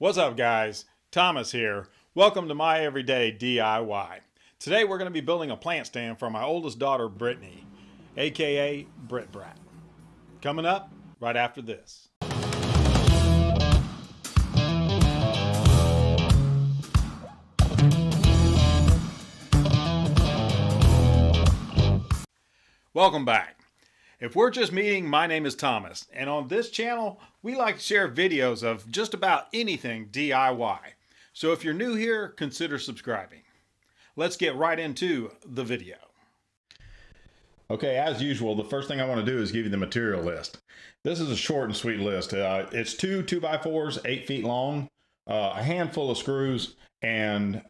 What's up, guys? Thomas here. Welcome to my everyday DIY. Today we're going to be building a plant stand for my oldest daughter, Brittany, aka Brit Brat. Coming up right after this. Welcome back. If we're just meeting, my name is Thomas, and on this channel, we like to share videos of just about anything DIY. So if you're new here, consider subscribing. Let's get right into the video. Okay, as usual, the first thing I want to do is give you the material list. This is a short and sweet list. It's two 2x4s, 8 feet long, a handful of screws, and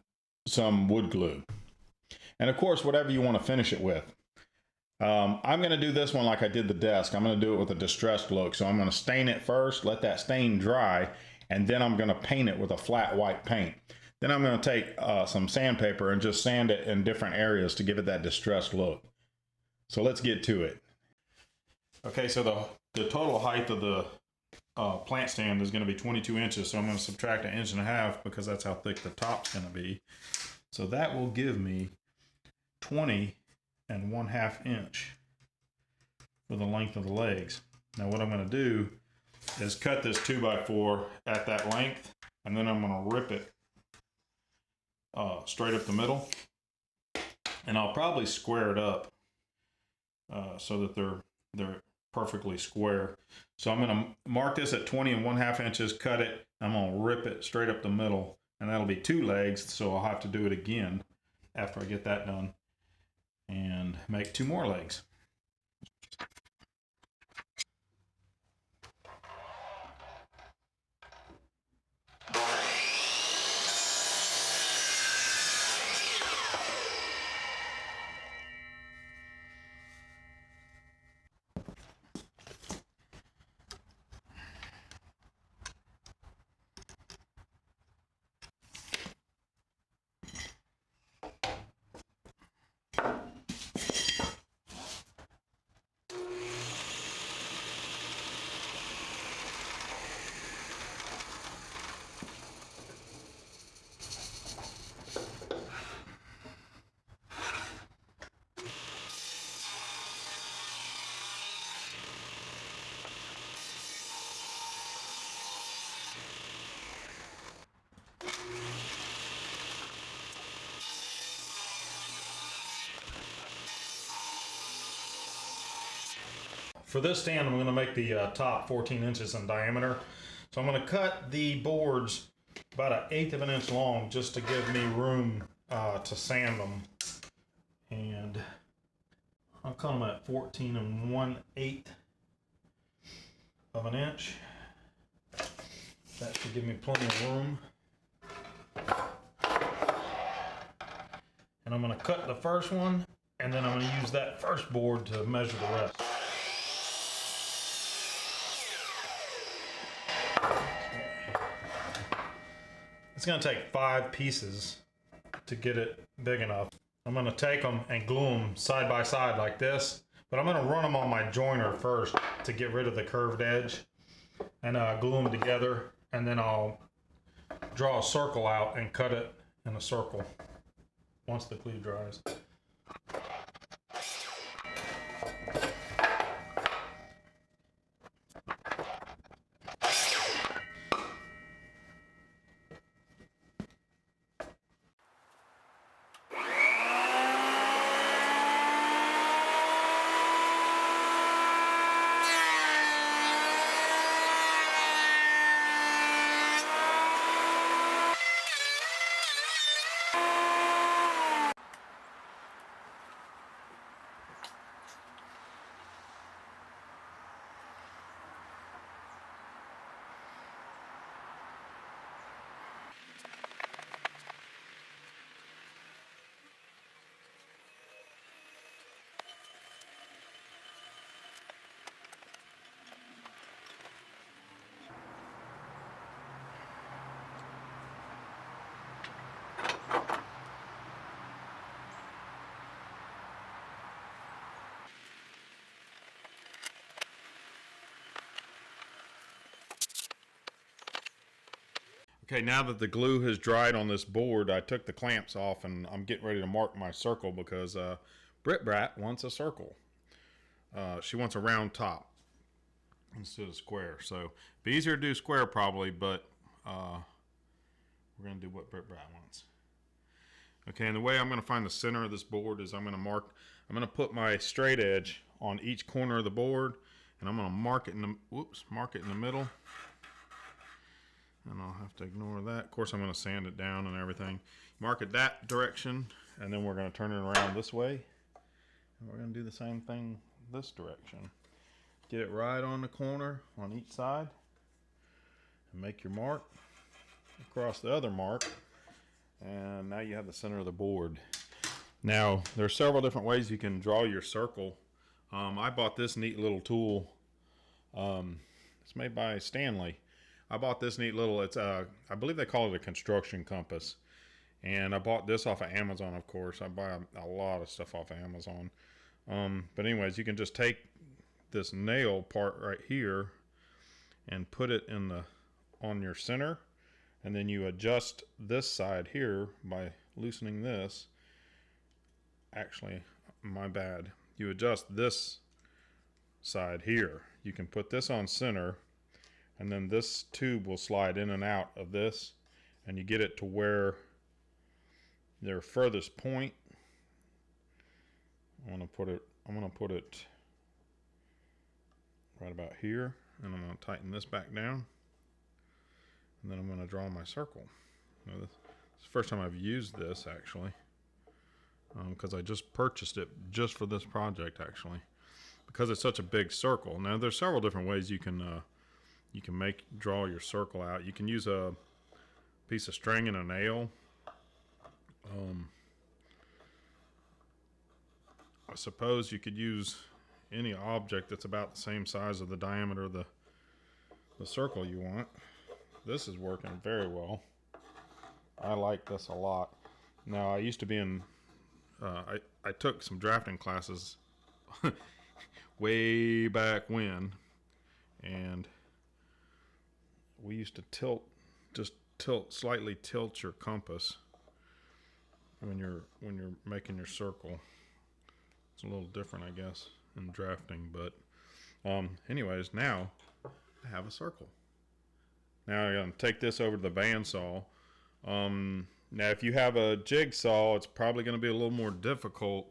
some wood glue. And of course, whatever you want to finish it with. I'm going to do this one like I did the desk. I'm going to do it with a distressed look. So I'm going to stain it first, let that stain dry, and then I'm going to paint it with a flat white paint. Then I'm going to take some sandpaper and just sand it in different areas to give it that distressed look. So let's get to it. Okay, so the total height of the plant stand is going to be 22 inches. So I'm going to subtract 1.5 inches because that's how thick the top's going to be. So that will give me 20 and 1/2 inch for the length of the legs. Now what I'm going to do is cut this 2x4 at that length, and then I'm going to rip it straight up the middle, and I'll probably square it up so that they're perfectly square. So I'm going to mark this at 20 and 1/2 inches, cut it, I'm going to rip it straight up the middle, and that'll be 2 legs, so I'll have to do it again after I get that done and make 2 more legs. For this stand, I'm going to make the top 14 inches in diameter. So I'm going to cut the boards about 1/8 of an inch long just to give me room to sand them. And I'll cut them at 14 and 1/8 of an inch. That should give me plenty of room. And I'm going to cut the first one, and then I'm going to use that first board to measure the rest. It's going to take 5 pieces to get it big enough. I'm going to take them and glue them side by side like this, but I'm going to run them on my joiner first to get rid of the curved edge, and glue them together, and then I'll draw a circle out and cut it in a circle once the glue dries. Okay, now that the glue has dried on this board, I took the clamps off and I'm getting ready to mark my circle because Brit Brat wants a circle. She wants a round top instead of square. So it'd be easier to do square probably, but we're going to do what Brit Brat wants. Okay, and the way I'm going to find the center of this board is I'm going to put my straight edge on each corner of the board, and I'm going to mark it in the middle. And I'll have to ignore that. Of course, I'm going to sand it down and everything. Mark it that direction, and then we're going to turn it around this way. And we're going to do the same thing this direction. Get it right on the corner on each side. And make your mark across the other mark. And now you have the center of the board. Now, there are several different ways you can draw your circle. I bought this neat little tool. It's made by Stanley. I bought this neat little, I believe they call it a construction compass. And I bought this off of Amazon, of course. I buy a lot of stuff off of Amazon. But anyways, you can just take this nail part right here and put it on your center. And then you adjust this side here by loosening this. Actually, my bad. You adjust this side here. You can put this on center, and then this tube will slide in and out of this, and you get it to where their furthest point. I'm gonna put it right about here, and I'm gonna tighten this back down, and then I'm gonna draw my circle. Now, this is the first time I've used this actually, because I just purchased it just for this project actually, because it's such a big circle. Now there's several different ways you can draw your circle out. You can use a piece of string and a nail. I suppose you could use any object that's about the same size of the diameter of the circle you want. This is working very well. I like this a lot. Now I used to be in I took some drafting classes way back when, and we used to slightly tilt your compass when you're making your circle. It's a little different, I guess, in drafting, but anyways, now I have a circle. Now I'm going to take this over to the bandsaw. Now if you have a jigsaw, it's probably going to be a little more difficult.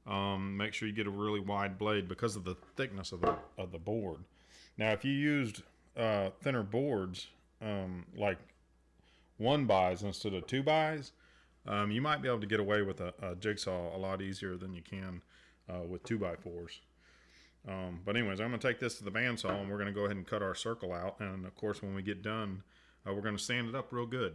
Make sure you get a really wide blade because of the thickness of the board. Now if you used thinner boards, like 1x instead of 2x, you might be able to get away with a jigsaw a lot easier than you can with 2x4s. But anyways, I'm going to take this to the bandsaw, and we're going to go ahead and cut our circle out. And of course, when we get done, we're going to sand it up real good.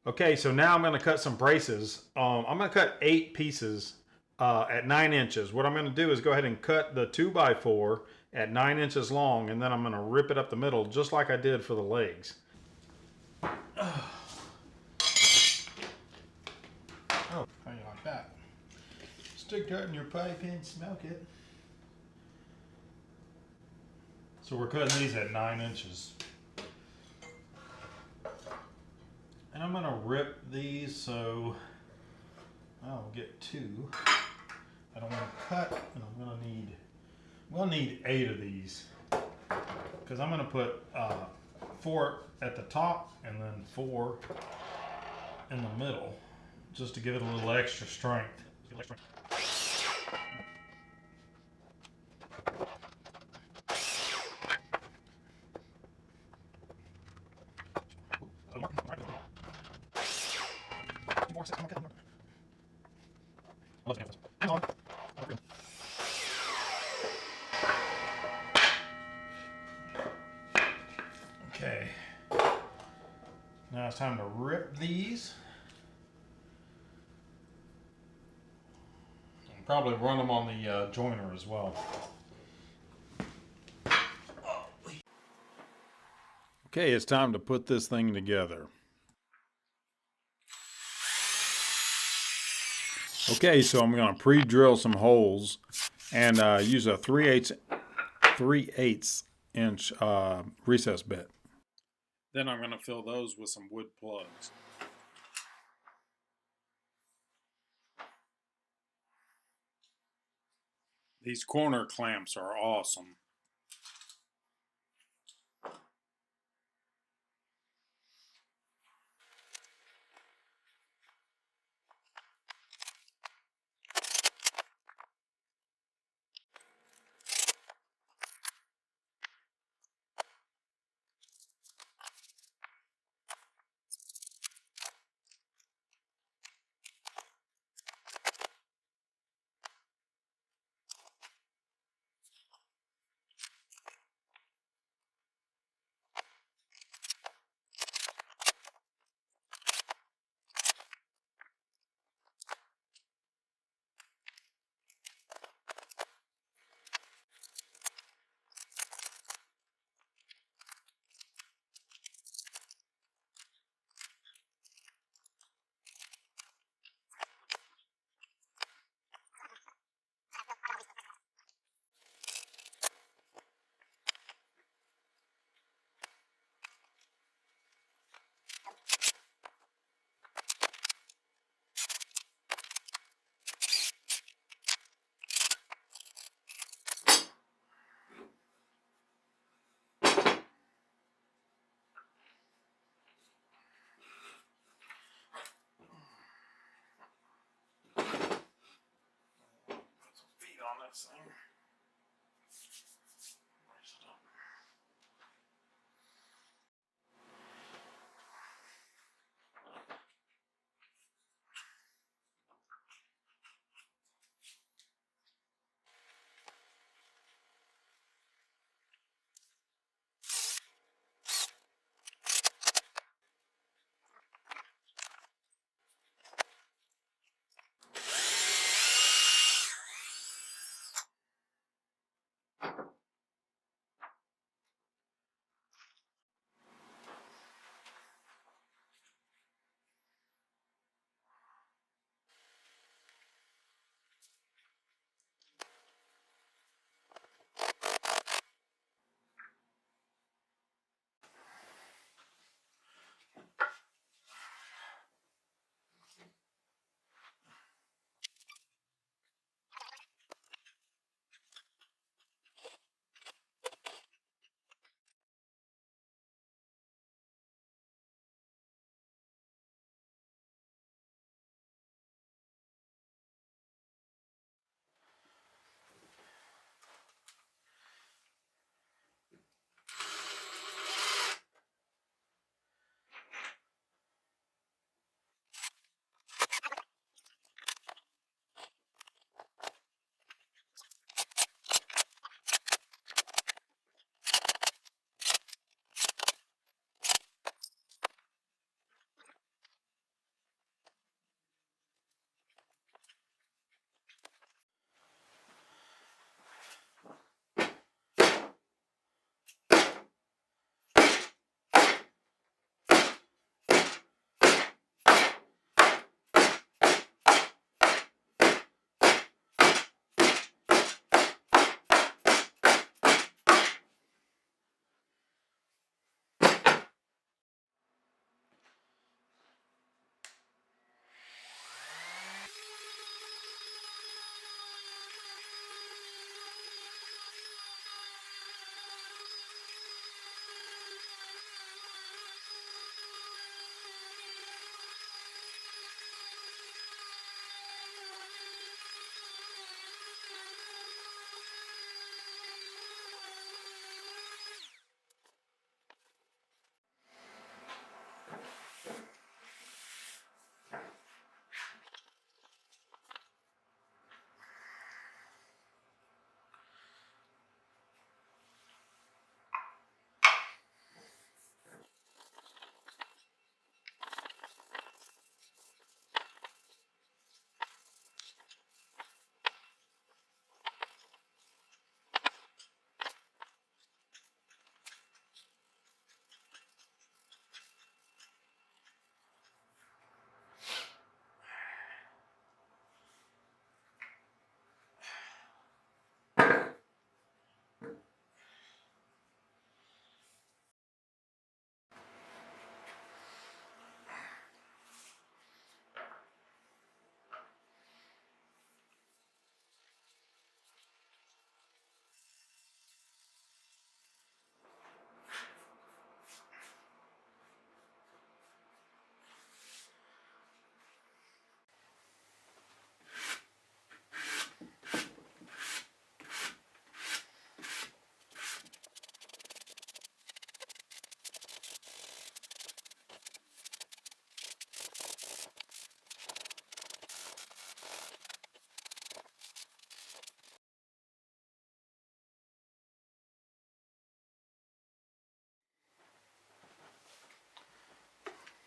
Okay, so now I'm going to cut some braces. I'm going to cut 8 pieces at 9 inches. What I'm going to do is go ahead and cut the 2x4 at 9 inches long, and then I'm going to rip it up the middle just like I did for the legs. Oh, how you like that? Stick that in your pipe and smoke it. So we're cutting these at 9 inches. And I'm going to rip these so I'll get 2. I don't want to cut, and I'm going to need 8 of these, because I'm going to put 4 at the top and then 4 in the middle, just to give it a little extra strength. Okay, now it's time to rip these. And probably run them on the joiner as well. Okay, it's time to put this thing together. Okay, so I'm going to pre-drill some holes and use a 3/8 inch recess bit. Then I'm going to fill those with some wood plugs. These corner clamps are awesome. On this thing.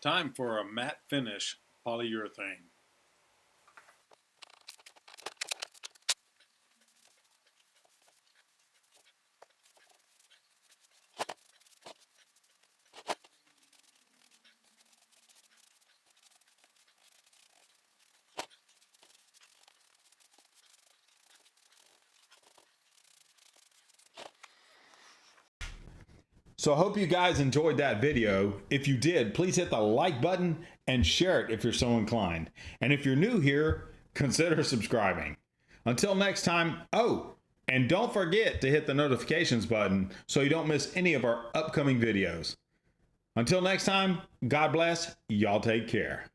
Time for a matte finish polyurethane. So I hope you guys enjoyed that video. If you did, please hit the like button and share it if you're so inclined. And if you're new here, consider subscribing. Until next time, and don't forget to hit the notifications button so you don't miss any of our upcoming videos. Until next time, God bless, y'all take care.